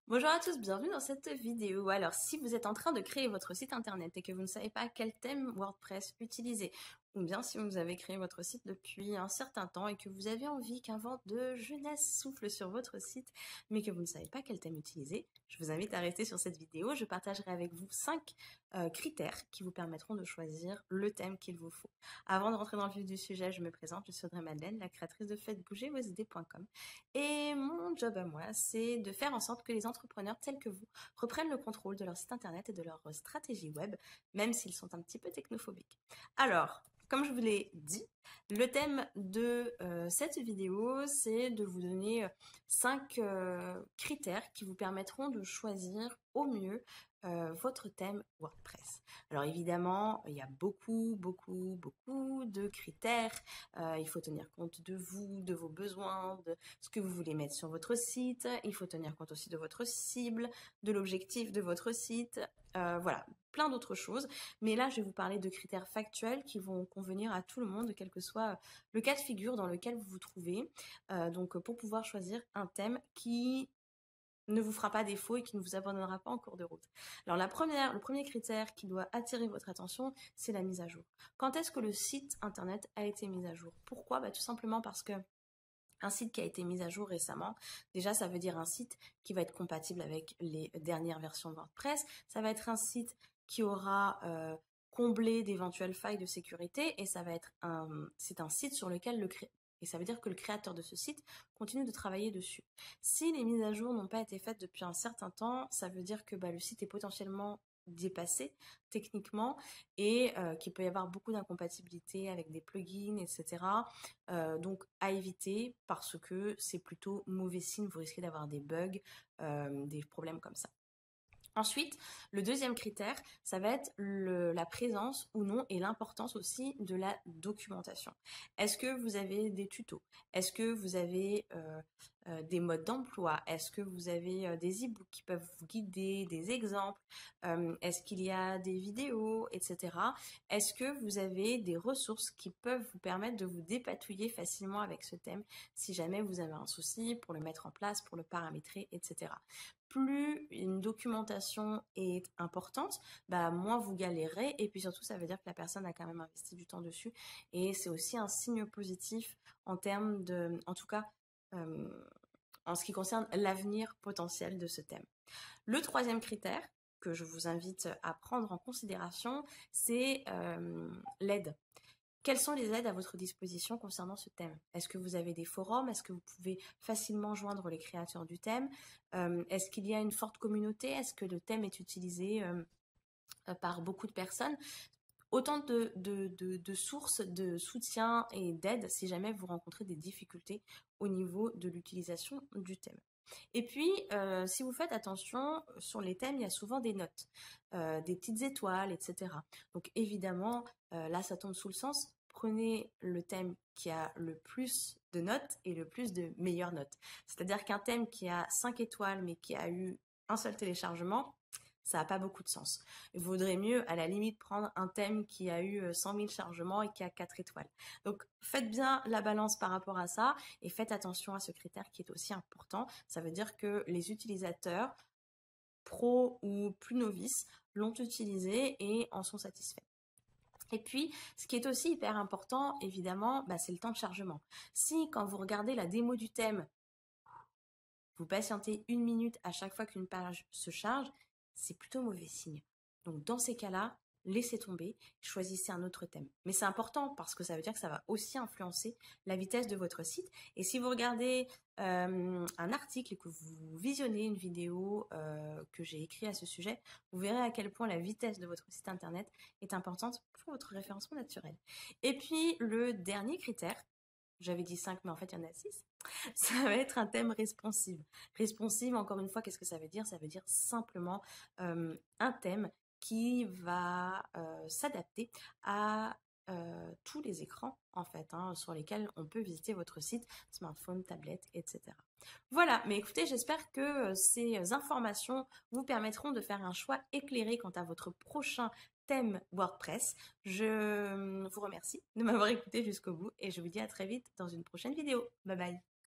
Bonjour à tous, bienvenue dans cette vidéo. Alors, si vous êtes en train de créer votre site internet et que vous ne savez pas quel thème WordPress utiliser, ou bien si vous avez créé votre site depuis un certain temps et que vous avez envie qu'un vent de jeunesse souffle sur votre site, mais que vous ne savez pas quel thème utiliser, je vous invite à rester sur cette vidéo. Je partagerai avec vous 5 critères qui vous permettront de choisir le thème qu'il vous faut. Avant de rentrer dans le vif du sujet, je me présente, je suis Audrey Madeleine, la créatrice de faites-bouger-vos-idées.com. Et mon job à moi, c'est de faire en sorte que les entrepreneurs tels que vous reprennent le contrôle de leur site internet et de leur stratégie web, même s'ils sont un petit peu technophobiques. Alors, comme je vous l'ai dit, le thème de cette vidéo, c'est de vous donner 5 critères qui vous permettront de choisir au mieux votre thème WordPress. Alors évidemment, il y a beaucoup de critères. Il faut tenir compte de vous, de vos besoins, de ce que vous voulez mettre sur votre site. Il faut tenir compte aussi de votre cible, de l'objectif de votre site. Voilà, plein d'autres choses. Mais là, je vais vous parler de critères factuels qui vont convenir à tout le monde, quel que soit le cas de figure dans lequel vous vous trouvez. Donc, pour pouvoir choisir un thème qui ne vous fera pas défaut et qui ne vous abandonnera pas en cours de route. Alors le premier critère qui doit attirer votre attention, c'est la mise à jour. Quand est-ce que le site internet a été mis à jour? Pourquoi? Tout simplement parce que un site qui a été mis à jour récemment, déjà ça veut dire un site qui va être compatible avec les dernières versions de WordPress, ça va être un site qui aura comblé d'éventuelles failles de sécurité et c'est un site sur lequel et ça veut dire que le créateur de ce site continue de travailler dessus. Si les mises à jour n'ont pas été faites depuis un certain temps, ça veut dire que le site est potentiellement dépassé techniquement et qu'il peut y avoir beaucoup d'incompatibilités avec des plugins, etc. Donc à éviter parce que c'est plutôt mauvais signe, vous risquez d'avoir des bugs, des problèmes comme ça. Ensuite, le deuxième critère, ça va être la présence ou non et l'importance aussi de la documentation. Est-ce que vous avez des tutos? Est-ce que vous avez des modes d'emploi? Est-ce que vous avez des e-books qui peuvent vous guider, des exemples? Est-ce qu'il y a des vidéos, etc. Est-ce que vous avez des ressources qui peuvent vous permettre de vous dépatouiller facilement avec ce thème si jamais vous avez un souci pour le mettre en place, pour le paramétrer, etc. Plus une documentation est importante, moins vous galérez et puis surtout ça veut dire que la personne a quand même investi du temps dessus et c'est aussi un signe positif en termes de, en tout cas, en ce qui concerne l'avenir potentiel de ce thème. Le troisième critère que je vous invite à prendre en considération, c'est l'aide. Quelles sont les aides à votre disposition concernant ce thème? Est-ce que vous avez des forums? Est-ce que vous pouvez facilement joindre les créateurs du thème? Est-ce qu'il y a une forte communauté? Est-ce que le thème est utilisé par beaucoup de personnes? Autant de sources de soutien et d'aide si jamais vous rencontrez des difficultés au niveau de l'utilisation du thème. Et puis, si vous faites attention, sur les thèmes, il y a souvent des notes, des petites étoiles, etc. Donc évidemment, là, ça tombe sous le sens. Prenez le thème qui a le plus de notes et le plus de meilleures notes. C'est-à-dire qu'un thème qui a 5 étoiles mais qui a eu un seul téléchargement, ça n'a pas beaucoup de sens. Il vaudrait mieux, à la limite, prendre un thème qui a eu 100 000 chargements et qui a 4 étoiles. Donc, faites bien la balance par rapport à ça et faites attention à ce critère qui est aussi important. Ça veut dire que les utilisateurs, pros ou plus novices, l'ont utilisé et en sont satisfaits. Et puis, ce qui est aussi hyper important, évidemment, c'est le temps de chargement. Si, quand vous regardez la démo du thème, vous patientez 1 minute à chaque fois qu'une page se charge, c'est plutôt mauvais signe. Donc dans ces cas-là, laissez tomber, choisissez un autre thème. Mais c'est important parce que ça veut dire que ça va aussi influencer la vitesse de votre site. Et si vous regardez un article et que vous visionnez une vidéo que j'ai écrite à ce sujet, vous verrez à quel point la vitesse de votre site internet est importante pour votre référencement naturel. Et puis le dernier critère, j'avais dit 5, mais en fait, il y en a 6. Ça va être un thème responsive. Responsive, encore une fois, qu'est-ce que ça veut dire? Ça veut dire simplement un thème qui va s'adapter à tous les écrans, en fait, sur lesquels on peut visiter votre site, smartphone, tablette, etc. Voilà, mais écoutez, j'espère que ces informations vous permettront de faire un choix éclairé quant à votre prochain thème WordPress. Je vous remercie de m'avoir écouté jusqu'au bout et je vous dis à très vite dans une prochaine vidéo. Bye bye!